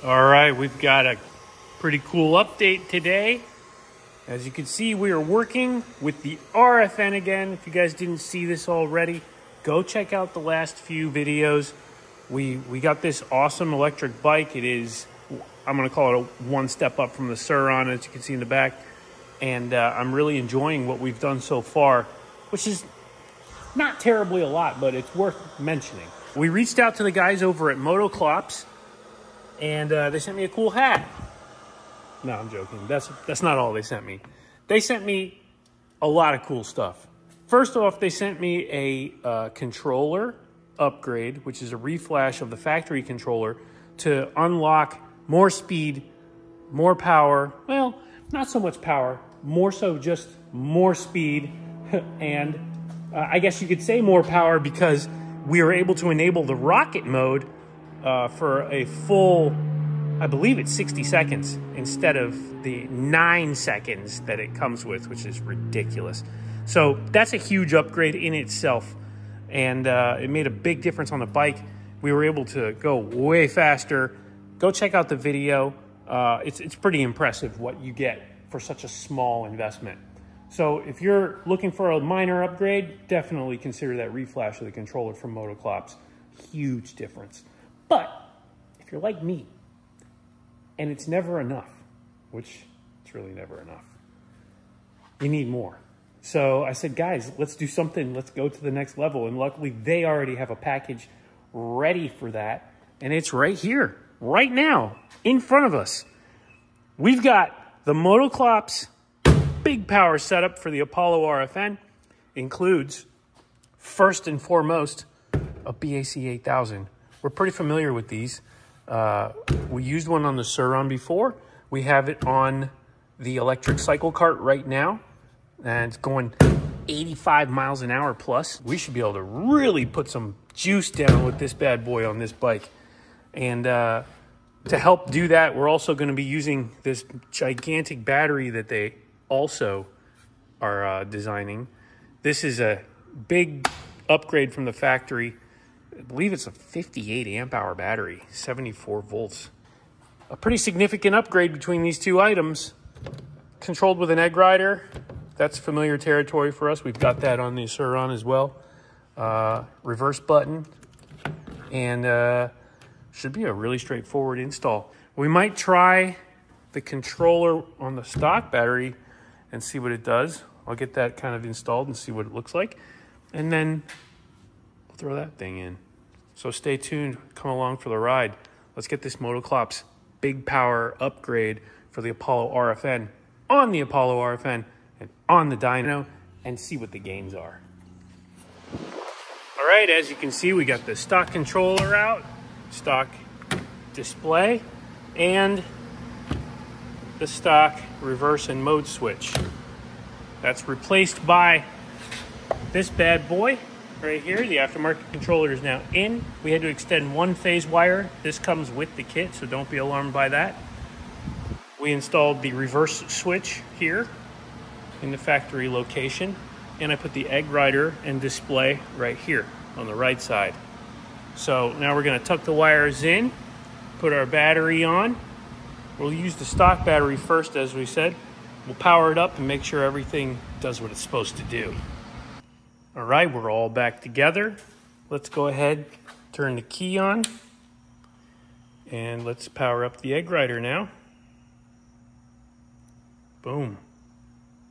All right, we've got a pretty cool update today. As you can see, we are working with the RFN again. If you guys didn't see this already, go check out the last few videos. We got this awesome electric bike. It is, I'm gonna call it a one step up from the SURRON, as you can see in the back. And I'm really enjoying what we've done so far, which is not terribly a lot, but it's worth mentioning. We reached out to the guys over at Motoclops, and they sent me a cool hat. No, I'm joking. That's not all they sent me. They sent me a lot of cool stuff. First off, they sent me a controller upgrade, which is a reflash of the factory controller to unlock more speed, more power. Well, not so much power, more so just more speed. And I guess you could say more power because we were able to enable the rocket mode for a full, I believe it's 60 seconds instead of the 9 seconds that it comes with, which is ridiculous. So that's a huge upgrade in itself. And it made a big difference on the bike. We were able to go way faster. Go check out the video. It's pretty impressive what you get for such a small investment. So if you're looking for a minor upgrade, definitely consider that reflash of the controller from Motoclops. Huge difference. But if you're like me, and it's never enough, which it's really never enough, you need more. So I said, guys, let's do something. Let's go to the next level. And luckily, they already have a package ready for that. And it's right here, right now, in front of us. We've got the Motoclops big power setup for the Apollo RFN. Includes, first and foremost, a BAC 8000. We're pretty familiar with these. We used one on the SURRON before. We have it on the electric cycle cart right now. And it's going 85 miles an hour plus. We should be able to really put some juice down with this bad boy on this bike. And to help do that, we're also going to be using this gigantic battery that they also are designing. This is a big upgrade from the factory. I believe it's a 58 amp hour battery, 74 volts. A pretty significant upgrade between these two items. Controlled with an egg rider. That's familiar territory for us. We've got that on the SURRON as well. Reverse button. And should be a really straightforward install. We might try the controller on the stock battery and see what it does. I'll get that kind of installed and see what it looks like. And then we'll throw that thing in. So stay tuned, come along for the ride. Let's get this Motoclops big power upgrade for the Apollo RFN on the Apollo RFN and on the dyno and see what the gains are. All right, as you can see, we got the stock controller out, stock display, and the stock reverse and mode switch. That's replaced by this bad boy right here. The aftermarket controller is now in. We had to extend one phase wire. This comes with the kit, so don't be alarmed by that. We installed the reverse switch here in the factory location, and I put the egg rider and display right here on the right side. So now we're going to tuck the wires in, put our battery on. We'll use the stock battery first, as we said. We'll power it up and make sure everything does what it's supposed to do. All right, we're all back together. Let's go ahead, turn the key on, and let's power up the egg rider now. Boom.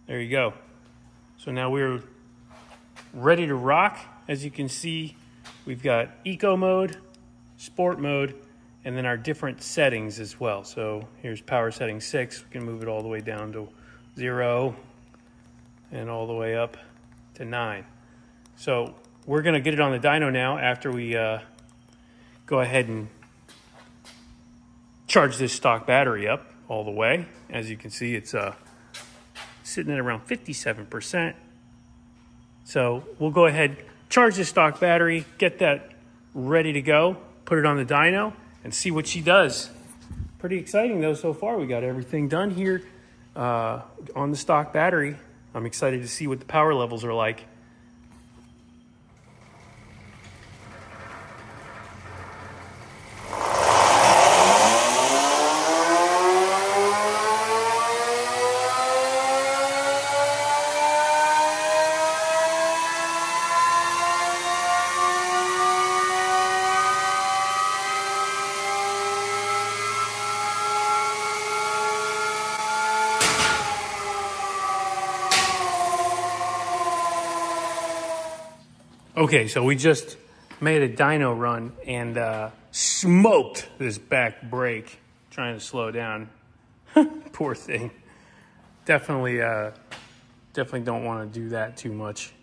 There you go. So now we're ready to rock. As you can see, we've got eco mode, sport mode, and then our different settings as well. So here's power setting 6. We can move it all the way down to 0 and all the way up to 9. So we're gonna get it on the dyno now after we go ahead and charge this stock battery up all the way. As you can see, it's sitting at around 57%. So we'll go ahead, charge this stock battery, get that ready to go, put it on the dyno, and see what she does. Pretty exciting though so far. We got everything done here on the stock battery. I'm excited to see what the power levels are like. Okay, so we just made a dyno run and smoked this back brake, trying to slow down. Poor thing. Definitely don't want to do that too much.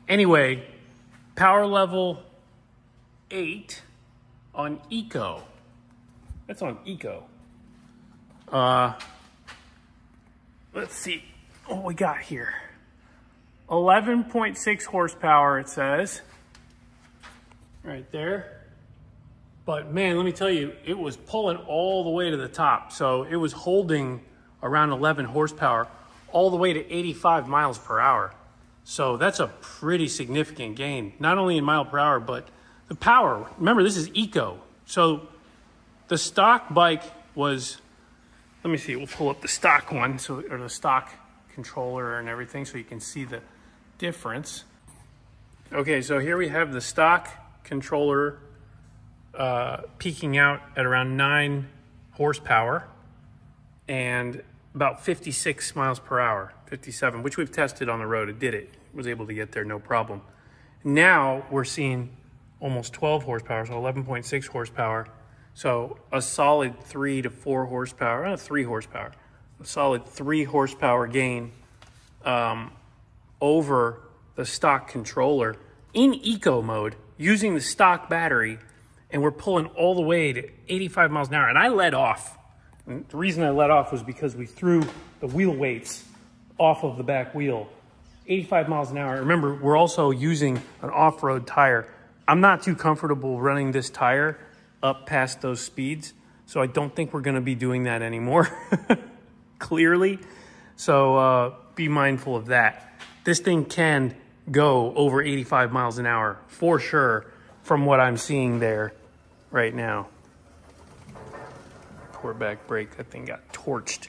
Anyway, power level 8 on Eco. That's on Eco. Let's see what we got here. 11.6 horsepower, it says. Right there. But man, let me tell you, it was pulling all the way to the top. So it was holding around 11 horsepower all the way to 85 miles per hour. So that's a pretty significant gain, not only in mile per hour, but the power. Remember, this is Eco. So the stock bike was, let me see, we'll pull up the stock one, or the stock controller and everything so you can see the difference. Okay, so here we have the stock controller peaking out at around 9 horsepower and about 56 miles per hour, 57, which we've tested on the road. It did it. Was able to get there, no problem. Now we're seeing almost 12 horsepower, so 11.6 horsepower. So a solid 3 to 4 horsepower, 3 horsepower, a solid 3 horsepower gain over the stock controller in Eco mode using the stock battery, and we're pulling all the way to 85 miles an hour. And I let off. And the reason I let off was because we threw the wheel weights off of the back wheel. 85 miles an hour. Remember, we're also using an off-road tire. I'm not too comfortable running this tire up past those speeds, so I don't think we're going to be doing that anymore, clearly. So be mindful of that. This thing can go over 85 miles an hour for sure from what I'm seeing there right now. Poor back brake, that thing got torched.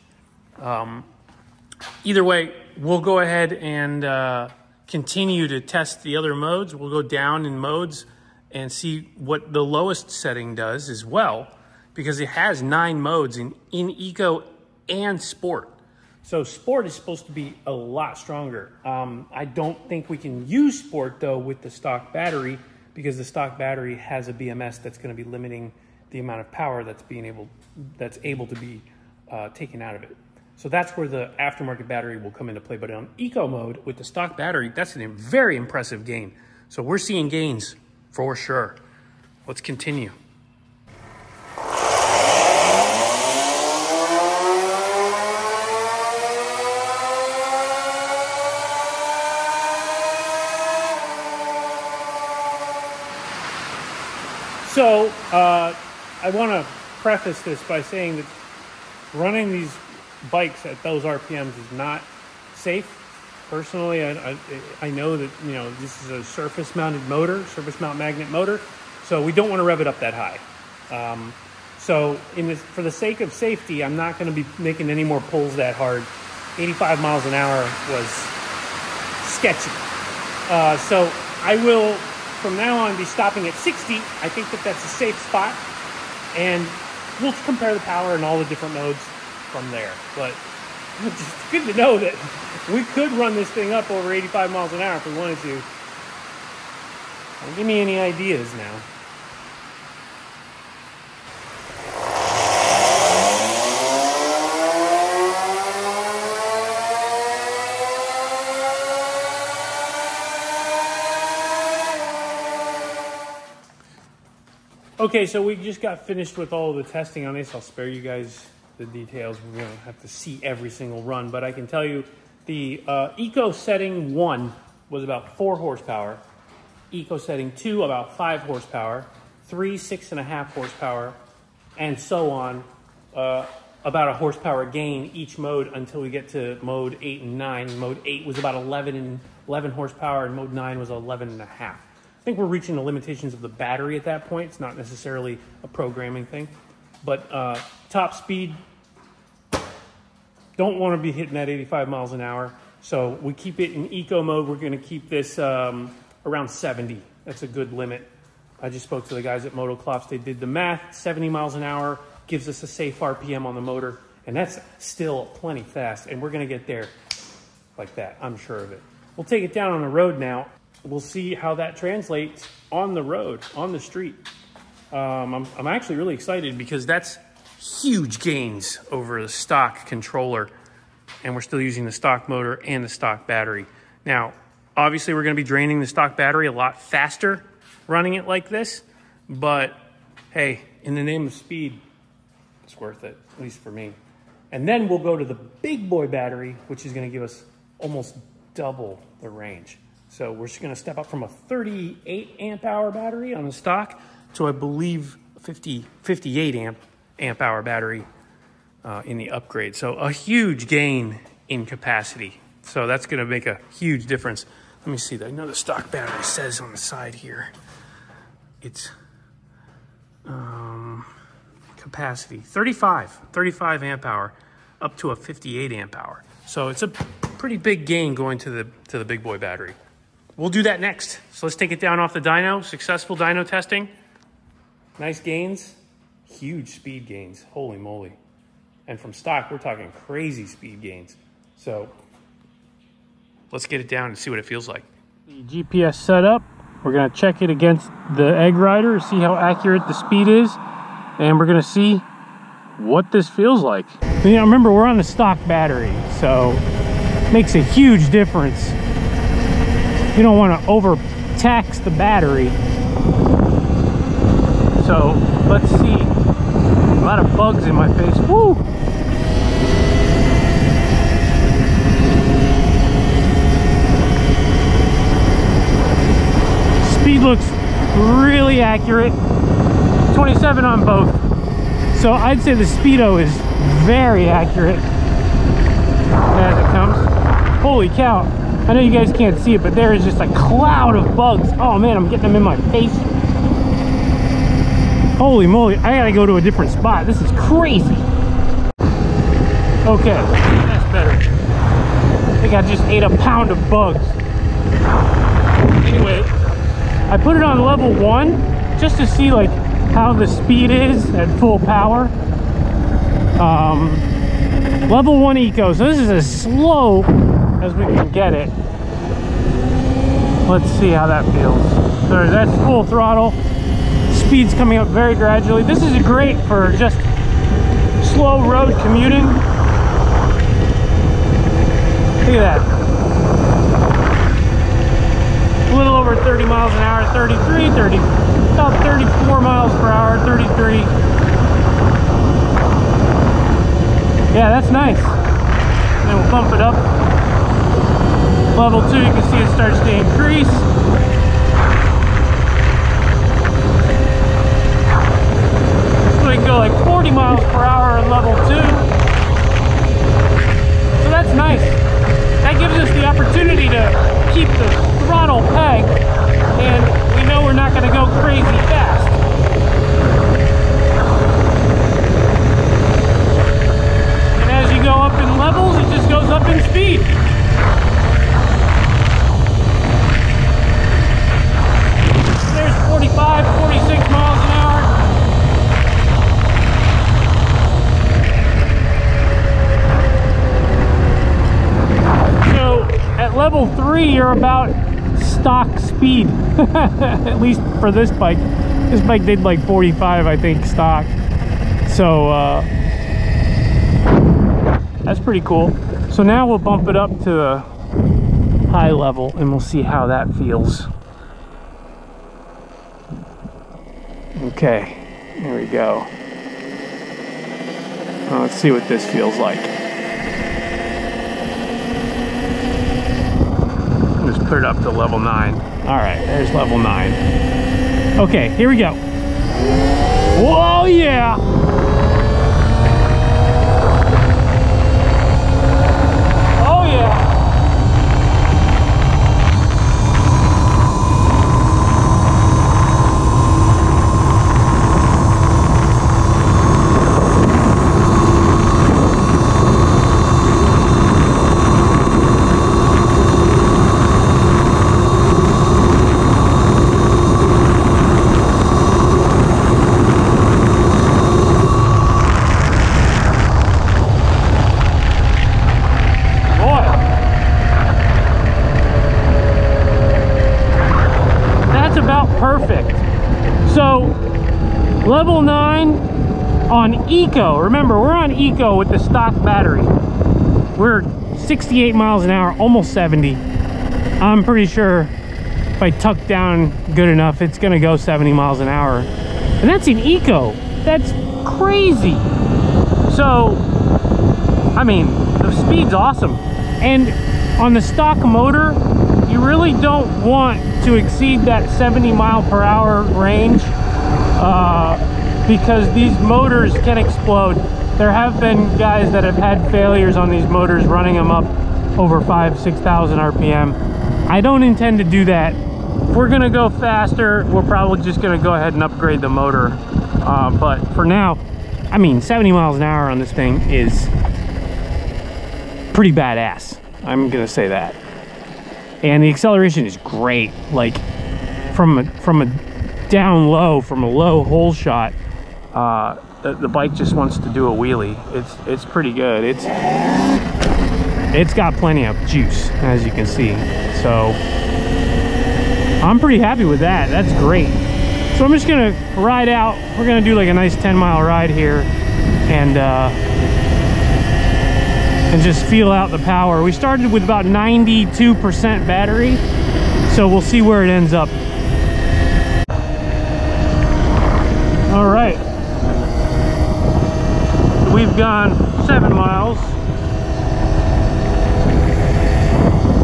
Either way, we'll go ahead and continue to test the other modes. We'll go down in modes and see what the lowest setting does as well, because it has 9 modes in Eco and Sport. So Sport is supposed to be a lot stronger. I don't think we can use Sport though with the stock battery, because the stock battery has a BMS that's going to be limiting the amount of power that's able to be taken out of it. So that's where the aftermarket battery will come into play. But on Eco mode with the stock battery, that's a very impressive gain. So we're seeing gains for sure. Let's continue. So I want to preface this by saying that running these bikes at those RPMs is not safe. Personally, I know that, you know, this is a surface mount magnet motor, so we don't want to rev it up that high. So for the sake of safety, I'm not going to be making any more pulls that hard. 85 miles an hour was sketchy. So I will, from now on, be stopping at 60. I think that that's a safe spot, and we'll compare the power and all the different modes from there. But it's good to know that we could run this thing up over 85 miles an hour if we wanted to. Don't give me any ideas now. Okay, so we just got finished with all of the testing on this. I'll spare you guys the details. We're going to have to see every single run, but I can tell you the Eco setting 1 was about 4 horsepower, Eco setting 2 about 5 horsepower, 3 6.5 horsepower, and so on, about a horsepower gain each mode until we get to mode 8 and 9. Mode 8 was about 11 horsepower, and mode 9 was 11.5. I think we're reaching the limitations of the battery at that point. It's not necessarily a programming thing. But top speed, don't want to be hitting that 85 miles an hour. So we keep it in Eco mode. We're going to keep this around 70. That's a good limit. I just spoke to the guys at Motoclops. They did the math. 70 miles an hour gives us a safe RPM on the motor. And that's still plenty fast. And we're going to get there like that. I'm sure of it. We'll take it down on the road now. we'll see how that translates on the road, on the street. I'm actually really excited because that's huge gains over the stock controller, and we're still using the stock motor and the stock battery. Now, obviously we're gonna be draining the stock battery a lot faster running it like this, but hey, in the name of speed, it's worth it, at least for me. And then we'll go to the big boy battery, which is gonna give us almost double the range. So we're just gonna step up from a 38 amp hour battery on the stock to, I believe, 58 amp hour battery in the upgrade. So a huge gain in capacity. So that's gonna make a huge difference. Let me see, I know the stock battery says on the side here, it's capacity 35 amp hour up to a 58 amp hour. So it's a pretty big gain going to the big boy battery. We'll do that next. So let's take it down off the dyno. Successful dyno testing. Nice gains, huge speed gains, holy moly. And from stock, we're talking crazy speed gains. So let's get it down and see what it feels like. The GPS setup, we're gonna check it against the egg rider, see how accurate the speed is, and we're gonna see what this feels like. You know, remember, we're on the stock battery, so it makes a huge difference. You don't wanna overtax the battery. So let's see. A lot of bugs in my face. Woo! Speed looks really accurate. 27 on both. So I'd say the speedo is very accurate as it comes. Holy cow. I know you guys can't see it, but there is just a cloud of bugs. Oh man, I'm getting them in my face. Holy moly, I gotta go to a different spot. This is crazy. Okay, that's better. I think I just ate a pound of bugs. Anyway, I put it on level 1 just to see like how the speed is at full power. Level 1 eco, so this is as slow as we can get it. Let's see how that feels. So that's full throttle. Speed's coming up very gradually. This is great for just slow road commuting. Look at that. A little over 30 miles an hour, 33, 30, about 34 miles per hour, 33. Yeah, that's nice. And then we'll bump it up. Level 2, you can see it starts to increase. So we can go like 40 miles per hour in level 2. So that's nice. That gives us the opportunity to keep the throttle pegged, and we know we're not going to go crazy fast. And as you go up in levels, it just goes up in speed. There's 45, 46 miles an hour. So at level 3, you're about stock speed. At least for this bike. This bike did like 45, I think, stock. So that's pretty cool. So now we'll bump it up to the high level and we'll see how that feels. Okay, here we go. Let's see what this feels like. Just put it up to level 9. All right, there's level 9. Okay, here we go. Whoa, yeah! Oh, yeah! Level 9 on Eco. Remember, we're on Eco with the stock battery. We're 68 miles an hour, almost 70. I'm pretty sure if I tuck down good enough, it's gonna go 70 miles an hour. And that's in Eco. That's crazy. So, I mean, the speed's awesome. And on the stock motor, you really don't want to exceed that 70 mile per hour range because these motors can explode. There have been guys that have had failures on these motors running them up over 6,000 RPM. I don't intend to do that. If we're gonna go faster, we're probably just gonna go ahead and upgrade the motor. But for now, I mean, 70 miles an hour on this thing is pretty badass. I'm gonna say that. And the acceleration is great. Like from a down low, from a low hole shot, the bike just wants to do a wheelie. It's pretty good. It's got plenty of juice, as you can see. So I'm pretty happy with that. That's great. So I'm just gonna ride out. We're gonna do like a nice 10-mile ride here and just feel out the power. We started with about 92% battery, so we'll see where it ends up. All right, we've gone 7 miles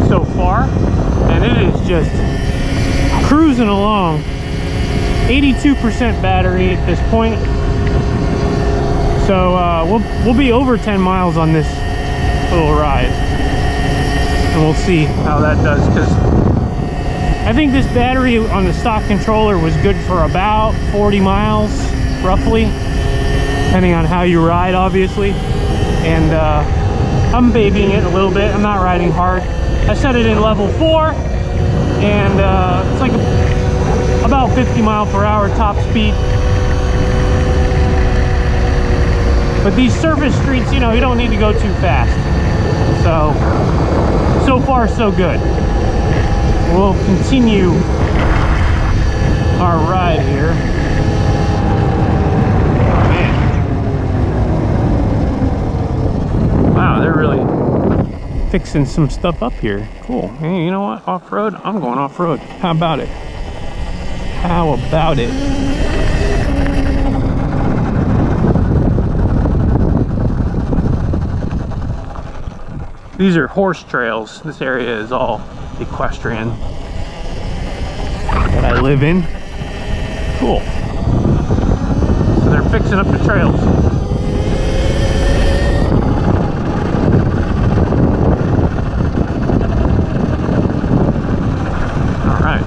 so far, and it is just cruising along. 82% battery at this point, so we'll be over 10 miles on this little ride, and we'll see how that does, because I think this battery on the stock controller was good for about 40 miles roughly, depending on how you ride, obviously. And I'm babying it a little bit. I'm not riding hard. I set it in level 4, and it's like about 50 mile per hour top speed. But these surface streets, you know, you don't need to go too fast. So far so good. We'll continue our ride here. Oh, man. Wow, they're really fixing some stuff up here. Cool. Hey, you know what? Off-road? I'm going off-road. How about it? How about it? These are horse trails. This area is all equestrian that I live in. Cool. So they're fixing up the trails. All right,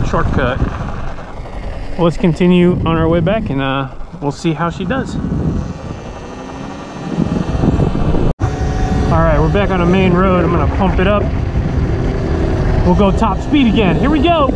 shortcut. Well, let's continue on our way back, and we'll see how she does. All right, we're back on the main road. I'm gonna pump it up. We'll go top speed again. Here we go.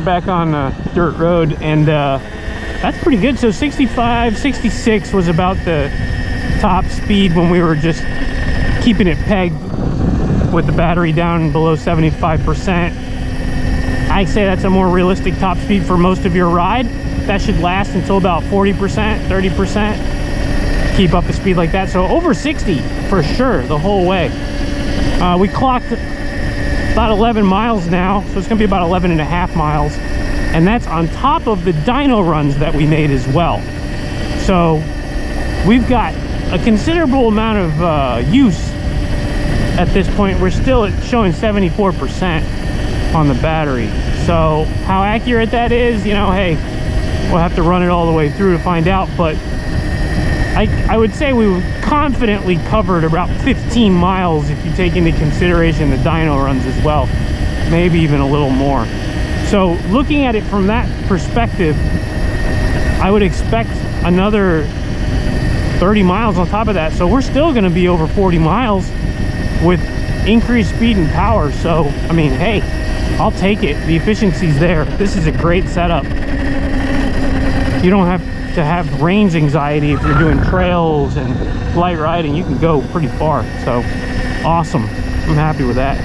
we're back on dirt road, and that's pretty good. So 65, 66 was about the top speed when we were just keeping it pegged with the battery down below 75%. I say that's a more realistic top speed for most of your ride. That should last until about 40%, 30%. Keep up a speed like that. So over 60 for sure the whole way. We clocked about 11 miles now, so it's gonna be about 11 and a half miles. And that's on top of the dyno runs that we made as well. So we've got a considerable amount of use at this point. We're still showing 74% on the battery. So how accurate that is, you know, hey, we'll have to run it all the way through to find out. But I would say we confidently covered about 15 miles if you take into consideration the dyno runs as well, maybe even a little more. So looking at it from that perspective, I would expect another 30 miles on top of that. So we're still going to be over 40 miles with increased speed and power. So, I mean, hey, I'll take it. The efficiency's there. This is a great setup. You don't have to have range anxiety if you're doing trails and light riding. You can go pretty far. So, awesome. I'm happy with that.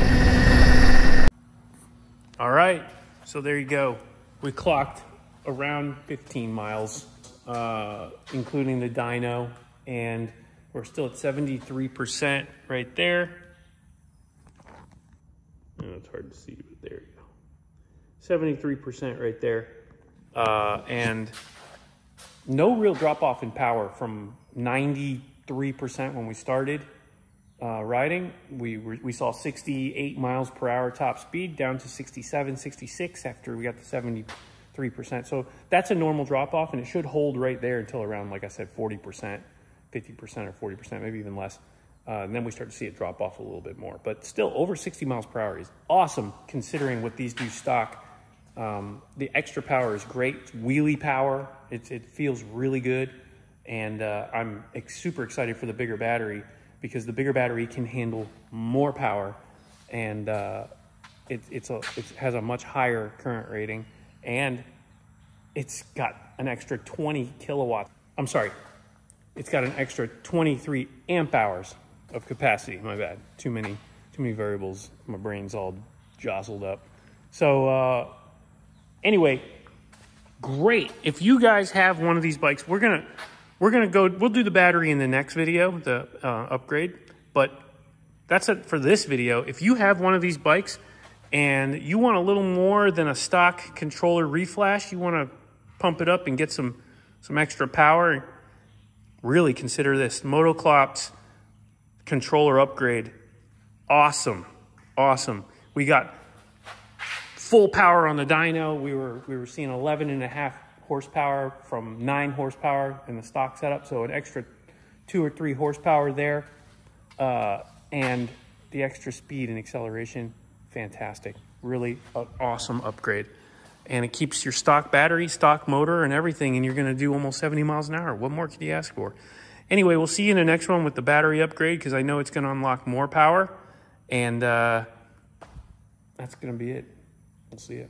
All right. So there you go. We clocked around 15 miles, including the dyno, and we're still at 73% right there. Oh, it's hard to see, but there you go. 73% right there. And no real drop off in power from 93% when we started riding. We saw 68 miles per hour top speed down to 67, 66 after we got to 73%. So that's a normal drop off, and it should hold right there until around, like I said, 40%, 50% or 40%, maybe even less. And then we start to see it drop off a little bit more. But still, over 60 miles per hour is awesome considering what these do stock. The extra power is great. It's wheelie power. It feels really good. And I'm super excited for the bigger battery because the bigger battery can handle more power. And it has a much higher current rating. And it's got an extra 20 kilowatts. I'm sorry. It's got an extra 23 amp hours of capacity. My bad. Too many variables. My brain's all jostled up. So anyway, great. If you guys have one of these bikes, we'll do the battery in the next video, the upgrade. But that's it for this video. If you have one of these bikes and you want a little more than a stock controller reflash, you want to pump it up and get some extra power, really consider this Motoclops controller upgrade. Awesome. We got full power on the dyno. We were seeing 11.5 horsepower from 9 horsepower in the stock setup, so an extra 2 or 3 horsepower there, and the extra speed and acceleration, fantastic. Really an awesome upgrade. And it keeps your stock battery, stock motor, and everything, and you're going to do almost 70 miles an hour. What more could you ask for? Anyway, we'll see you in the next one with the battery upgrade because I know it's going to unlock more power. And that's going to be it. We'll see you.